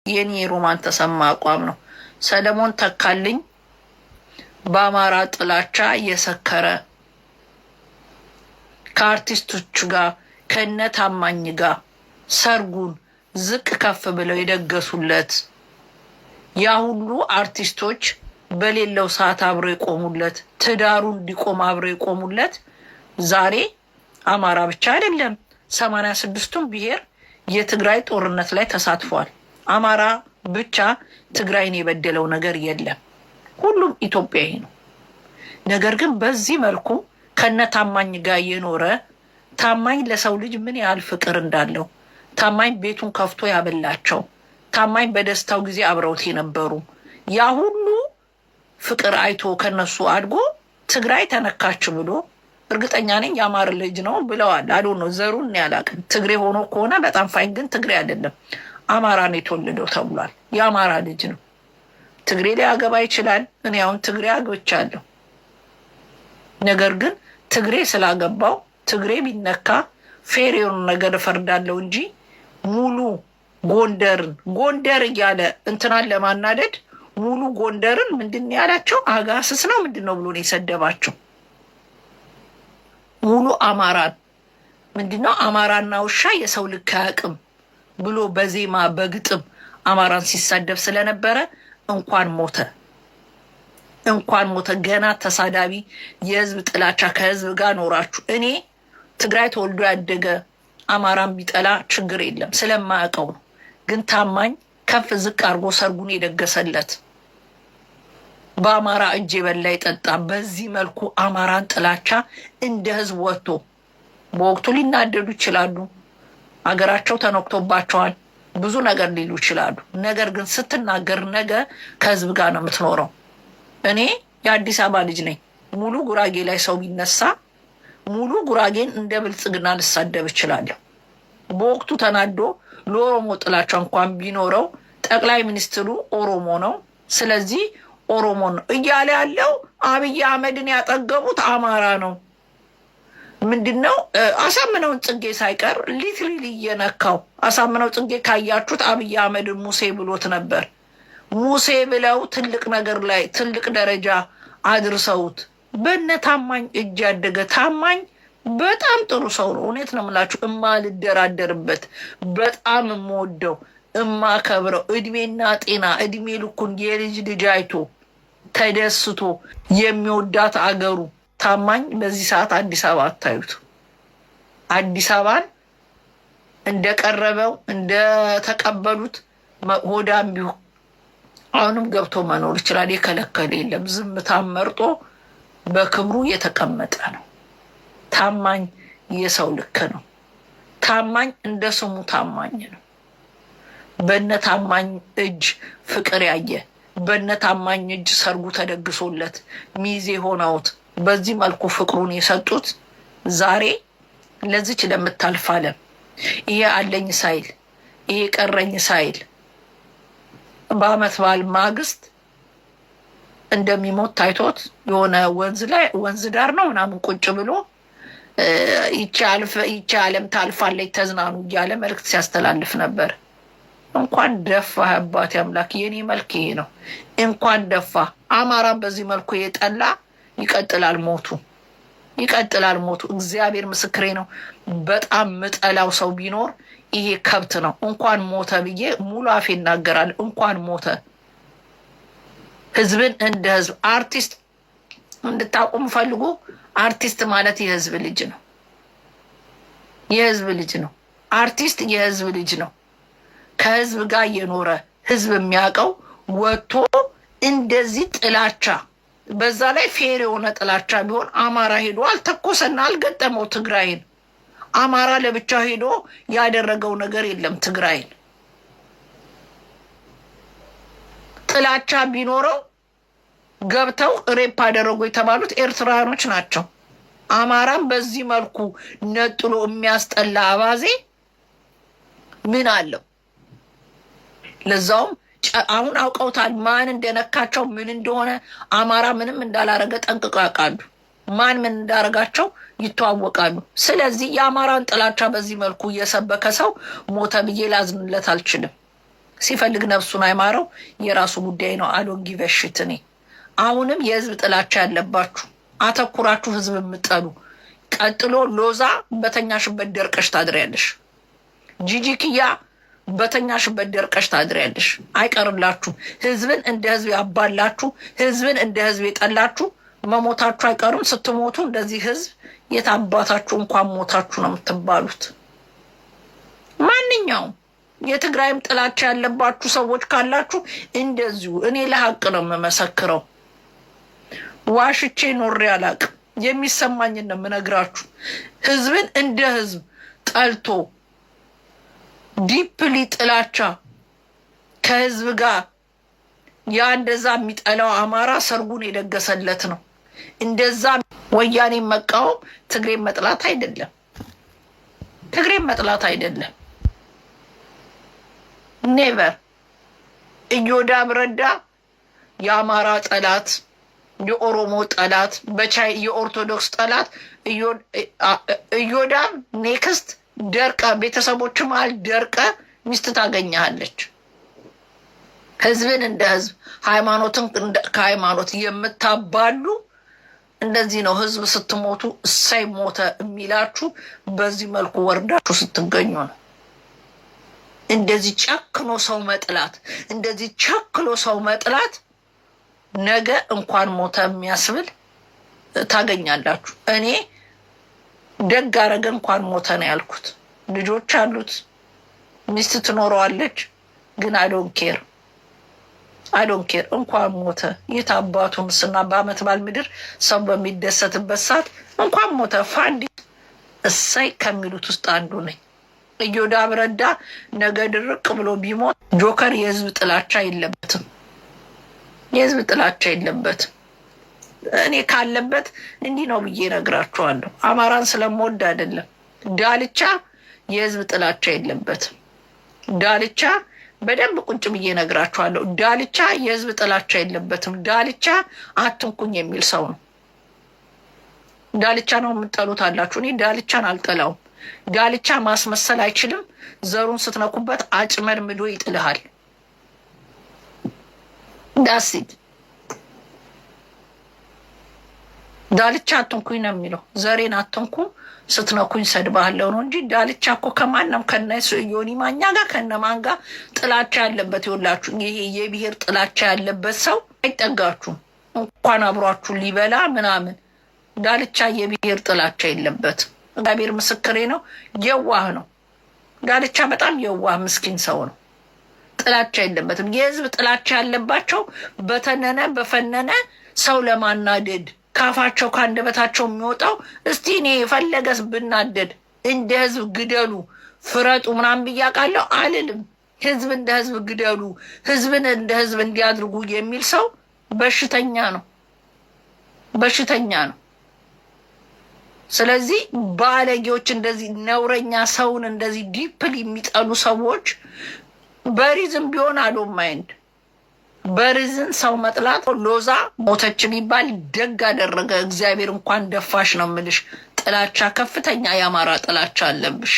የኔ ሮማን ተሰማ አቋም ነው። ሰለሞን ተካልኝ በአማራ ጥላቻ የሰከረ ከአርቲስቶች ጋር ከነ ታማኝ ጋር ሰርጉን ዝቅ ከፍ ብለው የደገሱለት ያ ሁሉ አርቲስቶች በሌለው ሰዓት አብረው የቆሙለት ትዳሩ እንዲቆም አብረው የቆሙለት ዛሬ አማራ ብቻ አይደለም 86ቱም ብሔር የትግራይ ጦርነት ላይ ተሳትፏል። አማራ ብቻ ትግራይን የበደለው ነገር የለም። ሁሉም ኢትዮጵያዊ ነው። ነገር ግን በዚህ መልኩ ከነ ታማኝ ጋር የኖረ ታማኝ ለሰው ልጅ ምን ያህል ፍቅር እንዳለው ታማኝ ቤቱን ከፍቶ ያበላቸው ታማኝ በደስታው ጊዜ አብረውት የነበሩ ያ ሁሉ ፍቅር አይቶ ከነሱ አድጎ ትግራይ ተነካች ብሎ እርግጠኛ ነኝ የአማራ ልጅ ነው ብለዋል። አዶ ነው ዘሩን ያላቅም ትግሬ ሆኖ ከሆነ በጣም ፋይን፣ ግን ትግሬ አይደለም አማራ ነው የተወለደው ተብሏል። የአማራ ልጅ ነው። ትግሬ ሊያገባ ይችላል። እኔ አሁን ትግሬ አግብቻለሁ። ነገር ግን ትግሬ ስላገባው ትግሬ ቢነካ ፌር የሆኑ ነገር እፈርዳለሁ እንጂ ሙሉ ጎንደር እያለ እንትናን ለማናደድ ሙሉ ጎንደርን ምንድን ያላቸው አጋስስ ነው ምንድን ነው ብሎ ነው የሰደባቸው። ሙሉ አማራን ምንድነው አማራና ውሻ የሰው ልክ አያውቅም ብሎ በዜማ በግጥም አማራን ሲሳደብ ስለነበረ እንኳን ሞተ ገና ተሳዳቢ የህዝብ ጥላቻ ከህዝብ ጋር ኖራችሁ። እኔ ትግራይ ተወልዶ ያደገ አማራን ቢጠላ ችግር የለም ስለማያውቀው ነው። ግን ታማኝ ከፍ ዝቅ አድርጎ ሰርጉን የደገሰለት በአማራ እጅ የበላ የጠጣ በዚህ መልኩ አማራን ጥላቻ እንደ ህዝብ ወጥቶ በወቅቱ ሊናደዱ ይችላሉ። አገራቸው ተነክቶባቸዋል። ብዙ ነገር ሊሉ ይችላሉ። ነገር ግን ስትናገር ነገ ከህዝብ ጋር ነው የምትኖረው። እኔ የአዲስ አበባ ልጅ ነኝ። ሙሉ ጉራጌ ላይ ሰው ቢነሳ ሙሉ ጉራጌን እንደ ብልጽግና ልሳደብ እችላለሁ። በወቅቱ ተናዶ ለኦሮሞ ጥላቻ እንኳን ቢኖረው ጠቅላይ ሚኒስትሩ ኦሮሞ ነው፣ ስለዚህ ኦሮሞ ነው እያለ ያለው አብይ አህመድን ያጠገቡት አማራ ነው። ምንድነው አሳምነውን ጽጌ ሳይቀር ሊትሪሊ እየነካው። አሳምነው ጽጌ ካያችሁት አብይ አህመድን ሙሴ ብሎት ነበር። ሙሴ ብለው ትልቅ ነገር ላይ ትልቅ ደረጃ አድርሰውት በነ ታማኝ እጅ ያደገ ታማኝ በጣም ጥሩ ሰው ነው። እውነት ነው የምላችሁ፣ እማልደራደርበት በጣም የምወደው እማከብረው እድሜና ጤና እድሜ ልኩን የልጅ ልጅ አይቶ ተደስቶ የሚወዳት አገሩ ታማኝ በዚህ ሰዓት አዲስ አበባ አታዩት። አዲስ አበባን እንደቀረበው እንደተቀበሉት ሆዳም ቢሆን አሁንም ገብቶ መኖር ይችላል። የከለከለ የለም። ዝምታን መርጦ በክብሩ የተቀመጠ ነው። ታማኝ የሰው ልክ ነው። ታማኝ እንደ ስሙ ታማኝ ነው። በነ ታማኝ እጅ ፍቅር ያየ በነ ታማኝ እጅ ሰርጉ ተደግሶለት ሚዜ ሆነውት በዚህ መልኩ ፍቅሩን የሰጡት ዛሬ ለዚች ለምታልፍ ዓለም ይሄ አለኝ ሳይል ይሄ ቀረኝ ሳይል በአመት በዓል ማግስት እንደሚሞት ታይቶት የሆነ ወንዝ ዳር ነው ምናምን ቁጭ ብሎ ይቺ ዓለም ታልፋለች ተዝናኑ እያለ መልዕክት ሲያስተላልፍ ነበር። እንኳን ደፋ አባቴ አምላክ፣ የኔ መልክ ይሄ ነው። እንኳን ደፋ። አማራን በዚህ መልኩ የጠላ ይቀጥላል ሞቱ። እግዚአብሔር ምስክሬ ነው። በጣም ምጠላው ሰው ቢኖር ይሄ ከብት ነው። እንኳን ሞተ ብዬ ሙሉ አፌ ይናገራል። እንኳን ሞተ። ህዝብን እንደ ህዝብ አርቲስት እንድታቁም ፈልጉ። አርቲስት ማለት የህዝብ ልጅ ነው። አርቲስት የህዝብ ልጅ ነው። ከህዝብ ጋር የኖረ ህዝብ የሚያውቀው ወጥቶ እንደዚህ ጥላቻ፣ በዛ ላይ ፌር የሆነ ጥላቻ ቢሆን አማራ ሄዶ አልተኮሰና አልገጠመው ትግራይን። አማራ ለብቻ ሄዶ ያደረገው ነገር የለም። ትግራይን ጥላቻ ቢኖረው ገብተው ሬፕ አደረጉ የተባሉት ኤርትራኖች ናቸው። አማራም በዚህ መልኩ ነጥሎ የሚያስጠላ አባዜ ምን አለው? ለዛውም አሁን አውቀውታል ማን እንደነካቸው ምን እንደሆነ። አማራ ምንም እንዳላረገ ጠንቅቀው ያውቃሉ። ማን ምን እንዳረጋቸው ይተዋወቃሉ። ስለዚህ የአማራን ጥላቻ በዚህ መልኩ እየሰበከ ሰው ሞተ ብዬ ላዝንለት አልችልም። ሲፈልግ ነፍሱን አይማረው፣ የራሱ ጉዳይ ነው። አሎንጊ በሽትኔ አሁንም የህዝብ ጥላቻ ያለባችሁ አተኩራችሁ ህዝብ የምጠሉ ቀጥሎ ሎዛ በተኛሽበት ደርቀሽ ታድሪያለሽ። ጂጂክያ በተኛሽበት ደርቀሽ ታድሪያለሽ። አይቀርላችሁ። ህዝብን እንደ ህዝብ ያባላችሁ፣ ህዝብን እንደ ህዝብ የጠላችሁ መሞታችሁ አይቀርም። ስትሞቱ እንደዚህ ህዝብ የታባታችሁ እንኳን ሞታችሁ ነው የምትባሉት። ማንኛውም የትግራይም ጥላቻ ያለባችሁ ሰዎች ካላችሁ እንደዚሁ እኔ ለሀቅ ነው የምመሰክረው። ዋሽቼ ኖሬ አላቅም። የሚሰማኝን ነው የምነግራችሁ። ህዝብን እንደ ህዝብ ጠልቶ ዲፕሊ ጥላቻ ከህዝብ ጋር ያ እንደዛ የሚጠላው አማራ ሰርጉን የደገሰለት ነው። እንደዛ ወያኔ መቃወም ትግሬን መጥላት አይደለም። ትግሬን መጥላት አይደለም። ኔቨር። ኢዮዳብ ረዳ የአማራ ጠላት፣ የኦሮሞ ጠላት፣ የኦርቶዶክስ ጠላት። ኢዮዳብ ኔክስት ደርቀ ቤተሰቦች መሀል ደርቀ ሚስት ታገኛለች። ህዝብን እንደ ህዝብ ሃይማኖትን ከሃይማኖት የምታባሉ እንደዚህ ነው። ህዝብ ስትሞቱ እሳይ ሞተ የሚላችሁ በዚህ መልኩ ወርዳችሁ ስትገኙ ነው። እንደዚህ ጨክኖ ሰው መጥላት፣ እንደዚህ ቸክሎ ሰው መጥላት ነገ እንኳን ሞተ የሚያስብል ታገኛላችሁ። እኔ ደግ አረገ እንኳን ሞተ ነው ያልኩት። ልጆች አሉት፣ ሚስት ትኖረዋለች። ግን አይዶን ኬር እንኳን ሞተ። የት አባቱ ምስና በአመት ባል ምድር ሰው በሚደሰትበት ሰዓት እንኳን ሞተ ፋንዲ እሳይ ከሚሉት ውስጥ አንዱ ነኝ። ኢዮዳብ ረዳ ነገ ድርቅ ብሎ ቢሞት ጆከር የህዝብ ጥላቻ የለበትም። የህዝብ ጥላቻ የለበትም። እኔ ካለበት እንዲህ ነው ብዬ ነግራችኋለሁ። አማራን ስለምወድ አይደለም። ዳልቻ የህዝብ ጥላቻ የለበትም። ዳልቻ በደንብ ቁጭ ብዬ ነግራችኋለሁ። ዳልቻ የህዝብ ጥላቻ የለበትም። ዳልቻ አትንኩኝ የሚል ሰው ነው። ዳልቻ ነው የምጠሉት አላችሁ። እኔ ዳልቻን አልጠላውም። ዳልቻ ማስመሰል አይችልም። ዘሩን ስትነኩበት አጭመድምዶ ይጥልሃል። ዳሲት ዳልቻ አትንኩኝ ነው የሚለው። ዘሬን አትንኩ፣ ስትነኩኝ ሰድባለሁ ነው እንጂ ዳልቻ እኮ ከማንም ከነሱ ዮኒ ማኛ ጋር ከነማን ጋር ጥላቻ ያለበት ይኸውላችሁ፣ ይሄ የብሔር ጥላቻ ያለበት ሰው አይጠጋችሁም። እንኳን አብሯችሁ ሊበላ ምናምን። ዳልቻ የብሔር ጥላቻ የለበት። እግዚአብሔር ምስክሬ ነው። የዋህ ነው ዳልቻ። በጣም የዋህ ምስኪን ሰው ነው። ጥላቻ የለበትም። የህዝብ ጥላቻ ያለባቸው በተነነ በፈነነ ሰው ለማናደድ ካፋቸው ከአንደበታቸው የሚወጣው እስቲ እኔ የፈለገስ ብናደድ እንደ ህዝብ ግደሉ ፍረጡ ምናምን ብያቃለሁ አልልም። ህዝብ እንደ ህዝብ ግደሉ፣ ህዝብን እንደ ህዝብ እንዲያድርጉ የሚል ሰው በሽተኛ ነው፣ በሽተኛ ነው። ስለዚህ ባለጌዎች፣ እንደዚህ ነውረኛ ሰውን እንደዚህ ዲፕል የሚጠሉ ሰዎች በሪዝም ቢሆን አዶ ማይንድ በሪዝን ሰው መጥላት። ሎዛ ሞተች ቢባል ደግ አደረገ እግዚአብሔር። እንኳን ደፋሽ ነው የምልሽ። ጥላቻ፣ ከፍተኛ የአማራ ጥላቻ አለብሽ።